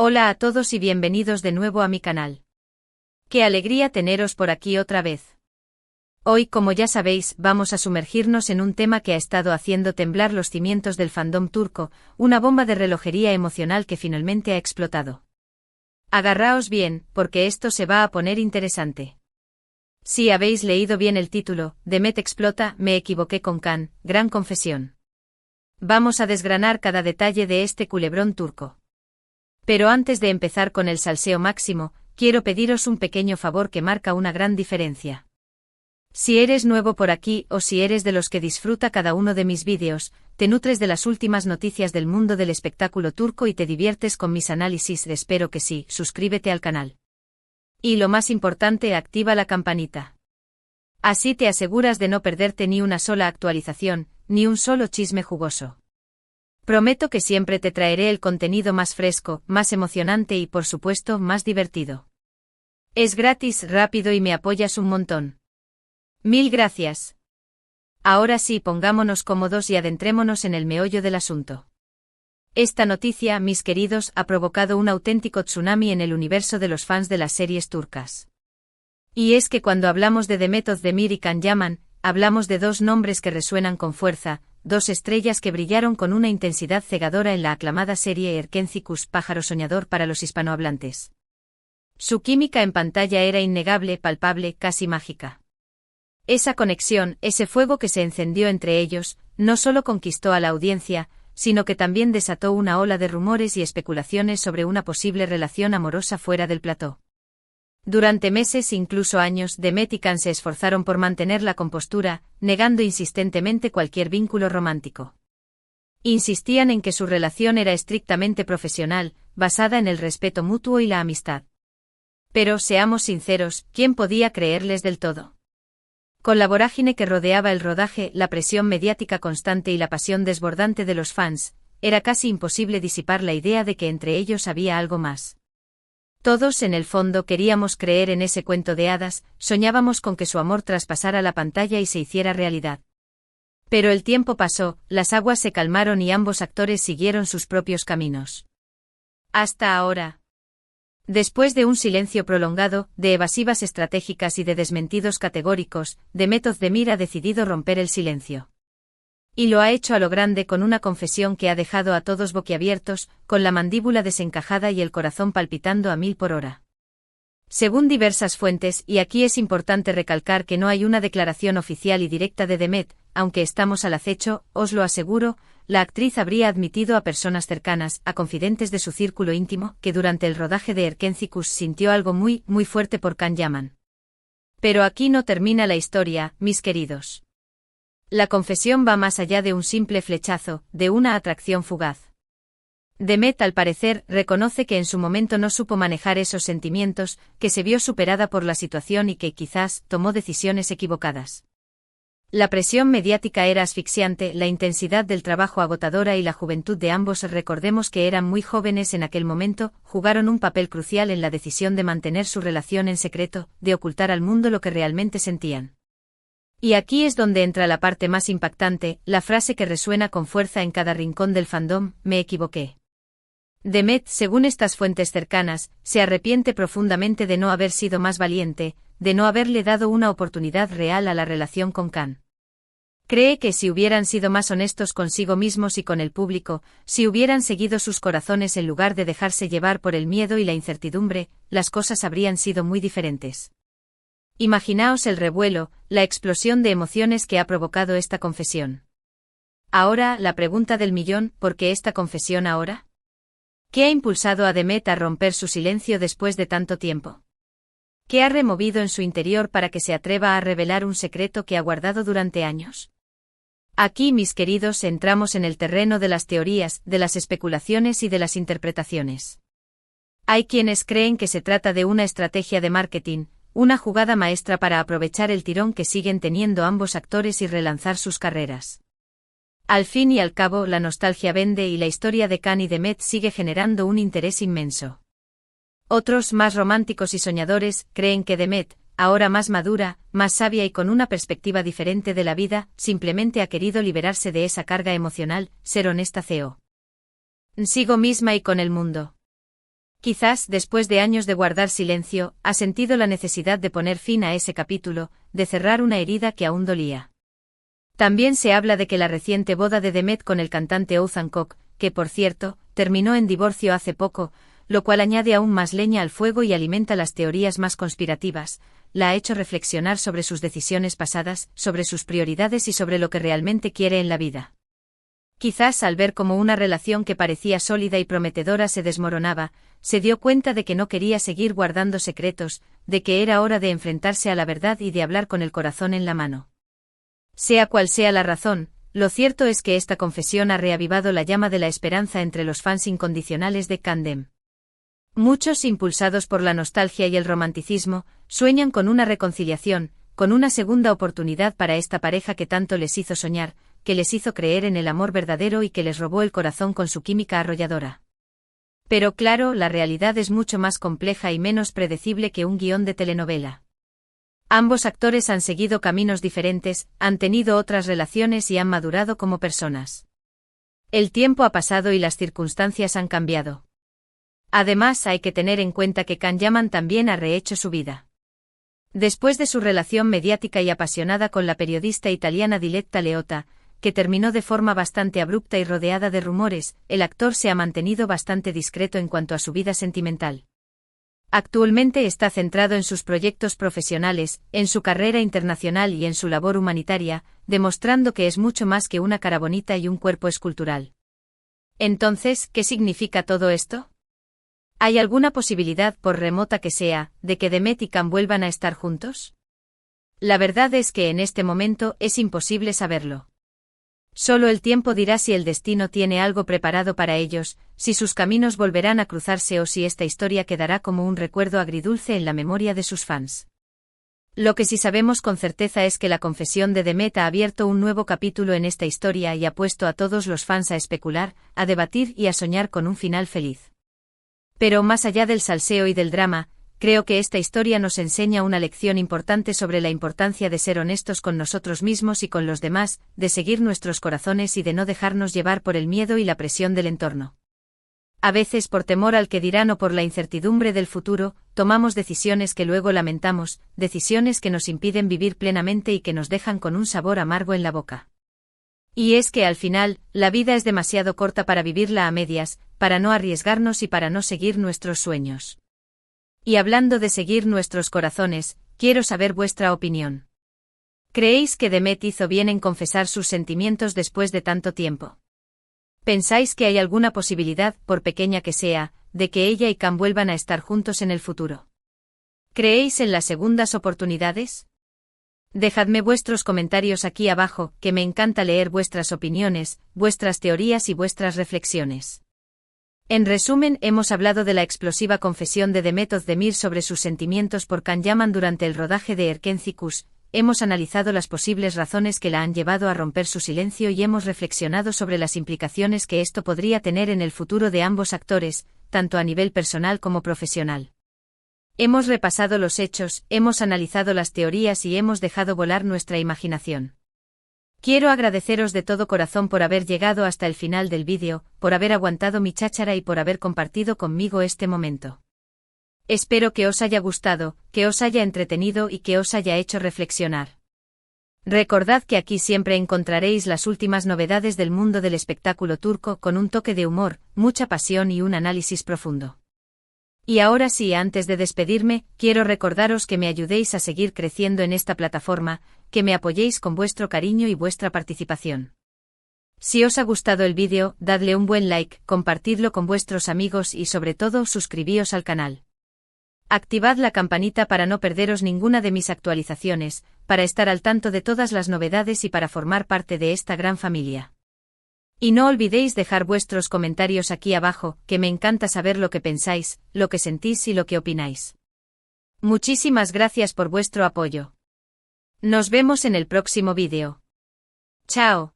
Hola a todos y bienvenidos de nuevo a mi canal. Qué alegría teneros por aquí otra vez. Hoy, como ya sabéis, vamos a sumergirnos en un tema que ha estado haciendo temblar los cimientos del fandom turco, una bomba de relojería emocional que finalmente ha explotado. Agarraos bien, porque esto se va a poner interesante. Si habéis leído bien el título, Demet explota, me equivoqué con Can, gran confesión. Vamos a desgranar cada detalle de este culebrón turco. Pero antes de empezar con el salseo máximo, quiero pediros un pequeño favor que marca una gran diferencia. Si eres nuevo por aquí o si eres de los que disfruta cada uno de mis vídeos, te nutres de las últimas noticias del mundo del espectáculo turco y te diviertes con mis análisis, espero que sí, suscríbete al canal. Y lo más importante, activa la campanita. Así te aseguras de no perderte ni una sola actualización, ni un solo chisme jugoso. Prometo que siempre te traeré el contenido más fresco, más emocionante y por supuesto más divertido. Es gratis, rápido y me apoyas un montón. Mil gracias. Ahora sí, pongámonos cómodos y adentrémonos en el meollo del asunto. Esta noticia, mis queridos, ha provocado un auténtico tsunami en el universo de los fans de las series turcas. Y es que cuando hablamos de Demet Özdemir y Can Yaman, hablamos de dos nombres que resuenan con fuerza, dos estrellas que brillaron con una intensidad cegadora en la aclamada serie Erkencikus, pájaro soñador para los hispanohablantes. Su química en pantalla era innegable, palpable, casi mágica. Esa conexión, ese fuego que se encendió entre ellos, no solo conquistó a la audiencia, sino que también desató una ola de rumores y especulaciones sobre una posible relación amorosa fuera del plató. Durante meses, incluso años, Demet y Can se esforzaron por mantener la compostura, negando insistentemente cualquier vínculo romántico. Insistían en que su relación era estrictamente profesional, basada en el respeto mutuo y la amistad. Pero, seamos sinceros, ¿quién podía creerles del todo? Con la vorágine que rodeaba el rodaje, la presión mediática constante y la pasión desbordante de los fans, era casi imposible disipar la idea de que entre ellos había algo más. Todos en el fondo queríamos creer en ese cuento de hadas, soñábamos con que su amor traspasara la pantalla y se hiciera realidad. Pero el tiempo pasó, las aguas se calmaron y ambos actores siguieron sus propios caminos. Hasta ahora. Después de un silencio prolongado, de evasivas estratégicas y de desmentidos categóricos, Demet Özdemir ha decidido romper el silencio. Y lo ha hecho a lo grande con una confesión que ha dejado a todos boquiabiertos, con la mandíbula desencajada y el corazón palpitando a 1000 por hora. Según diversas fuentes, y aquí es importante recalcar que no hay una declaración oficial y directa de Demet, aunque estamos al acecho, os lo aseguro, la actriz habría admitido a personas cercanas, a confidentes de su círculo íntimo, que durante el rodaje de Erkencikus sintió algo muy, muy fuerte por Can Yaman. Pero aquí no termina la historia, mis queridos. La confesión va más allá de un simple flechazo, de una atracción fugaz. Demet, al parecer, reconoce que en su momento no supo manejar esos sentimientos, que se vio superada por la situación y que, quizás, tomó decisiones equivocadas. La presión mediática era asfixiante, la intensidad del trabajo agotadora y la juventud de ambos, recordemos que eran muy jóvenes en aquel momento, jugaron un papel crucial en la decisión de mantener su relación en secreto, de ocultar al mundo lo que realmente sentían. Y aquí es donde entra la parte más impactante, la frase que resuena con fuerza en cada rincón del fandom, me equivoqué. Demet, según estas fuentes cercanas, se arrepiente profundamente de no haber sido más valiente, de no haberle dado una oportunidad real a la relación con Can. Cree que si hubieran sido más honestos consigo mismos y con el público, si hubieran seguido sus corazones en lugar de dejarse llevar por el miedo y la incertidumbre, las cosas habrían sido muy diferentes. Imaginaos el revuelo, la explosión de emociones que ha provocado esta confesión. Ahora, la pregunta del millón, ¿por qué esta confesión ahora? ¿Qué ha impulsado a Demet a romper su silencio después de tanto tiempo? ¿Qué ha removido en su interior para que se atreva a revelar un secreto que ha guardado durante años? Aquí, mis queridos, entramos en el terreno de las teorías, de las especulaciones y de las interpretaciones. Hay quienes creen que se trata de una estrategia de marketing, una jugada maestra para aprovechar el tirón que siguen teniendo ambos actores y relanzar sus carreras. Al fin y al cabo, la nostalgia vende y la historia de Can y Demet sigue generando un interés inmenso. Otros, más románticos y soñadores, creen que Demet, ahora más madura, más sabia y con una perspectiva diferente de la vida, simplemente ha querido liberarse de esa carga emocional, ser honesta. Sigo misma y con el mundo. Quizás, después de años de guardar silencio, ha sentido la necesidad de poner fin a ese capítulo, de cerrar una herida que aún dolía. También se habla de que la reciente boda de Demet con el cantante Ouzhan Koc, que por cierto, terminó en divorcio hace poco, lo cual añade aún más leña al fuego y alimenta las teorías más conspirativas, la ha hecho reflexionar sobre sus decisiones pasadas, sobre sus prioridades y sobre lo que realmente quiere en la vida. Quizás al ver cómo una relación que parecía sólida y prometedora se desmoronaba, se dio cuenta de que no quería seguir guardando secretos, de que era hora de enfrentarse a la verdad y de hablar con el corazón en la mano. Sea cual sea la razón, lo cierto es que esta confesión ha reavivado la llama de la esperanza entre los fans incondicionales de Kandem. Muchos, impulsados por la nostalgia y el romanticismo, sueñan con una reconciliación, con una segunda oportunidad para esta pareja que tanto les hizo soñar, que les hizo creer en el amor verdadero y que les robó el corazón con su química arrolladora. Pero claro, la realidad es mucho más compleja y menos predecible que un guión de telenovela. Ambos actores han seguido caminos diferentes, han tenido otras relaciones y han madurado como personas. El tiempo ha pasado y las circunstancias han cambiado. Además, hay que tener en cuenta que Can Yaman también ha rehecho su vida. Después de su relación mediática y apasionada con la periodista italiana Diletta Leotta, que terminó de forma bastante abrupta y rodeada de rumores, el actor se ha mantenido bastante discreto en cuanto a su vida sentimental. Actualmente está centrado en sus proyectos profesionales, en su carrera internacional y en su labor humanitaria, demostrando que es mucho más que una cara bonita y un cuerpo escultural. Entonces, ¿qué significa todo esto? ¿Hay alguna posibilidad, por remota que sea, de que Demet y Can vuelvan a estar juntos? La verdad es que en este momento es imposible saberlo. Solo el tiempo dirá si el destino tiene algo preparado para ellos, si sus caminos volverán a cruzarse o si esta historia quedará como un recuerdo agridulce en la memoria de sus fans. Lo que sí sabemos con certeza es que la confesión de Demet ha abierto un nuevo capítulo en esta historia y ha puesto a todos los fans a especular, a debatir y a soñar con un final feliz. Pero más allá del salseo y del drama, creo que esta historia nos enseña una lección importante sobre la importancia de ser honestos con nosotros mismos y con los demás, de seguir nuestros corazones y de no dejarnos llevar por el miedo y la presión del entorno. A veces por temor al que dirán o por la incertidumbre del futuro, tomamos decisiones que luego lamentamos, decisiones que nos impiden vivir plenamente y que nos dejan con un sabor amargo en la boca. Y es que al final, la vida es demasiado corta para vivirla a medias, para no arriesgarnos y para no seguir nuestros sueños. Y hablando de seguir nuestros corazones, quiero saber vuestra opinión. ¿Creéis que Demet hizo bien en confesar sus sentimientos después de tanto tiempo? ¿Pensáis que hay alguna posibilidad, por pequeña que sea, de que ella y Can vuelvan a estar juntos en el futuro? ¿Creéis en las segundas oportunidades? Dejadme vuestros comentarios aquí abajo, que me encanta leer vuestras opiniones, vuestras teorías y vuestras reflexiones. En resumen, hemos hablado de la explosiva confesión de Demet Özdemir sobre sus sentimientos por Can Yaman durante el rodaje de Erken Cikus, hemos analizado las posibles razones que la han llevado a romper su silencio y hemos reflexionado sobre las implicaciones que esto podría tener en el futuro de ambos actores, tanto a nivel personal como profesional. Hemos repasado los hechos, hemos analizado las teorías y hemos dejado volar nuestra imaginación. Quiero agradeceros de todo corazón por haber llegado hasta el final del vídeo, por haber aguantado mi cháchara y por haber compartido conmigo este momento. Espero que os haya gustado, que os haya entretenido y que os haya hecho reflexionar. Recordad que aquí siempre encontraréis las últimas novedades del mundo del espectáculo turco con un toque de humor, mucha pasión y un análisis profundo. Y ahora sí, antes de despedirme, quiero recordaros que me ayudéis a seguir creciendo en esta plataforma, que me apoyéis con vuestro cariño y vuestra participación. Si os ha gustado el vídeo, dadle un buen like, compartidlo con vuestros amigos y sobre todo suscribíos al canal. Activad la campanita para no perderos ninguna de mis actualizaciones, para estar al tanto de todas las novedades y para formar parte de esta gran familia. Y no olvidéis dejar vuestros comentarios aquí abajo, que me encanta saber lo que pensáis, lo que sentís y lo que opináis. Muchísimas gracias por vuestro apoyo. Nos vemos en el próximo vídeo. Chao.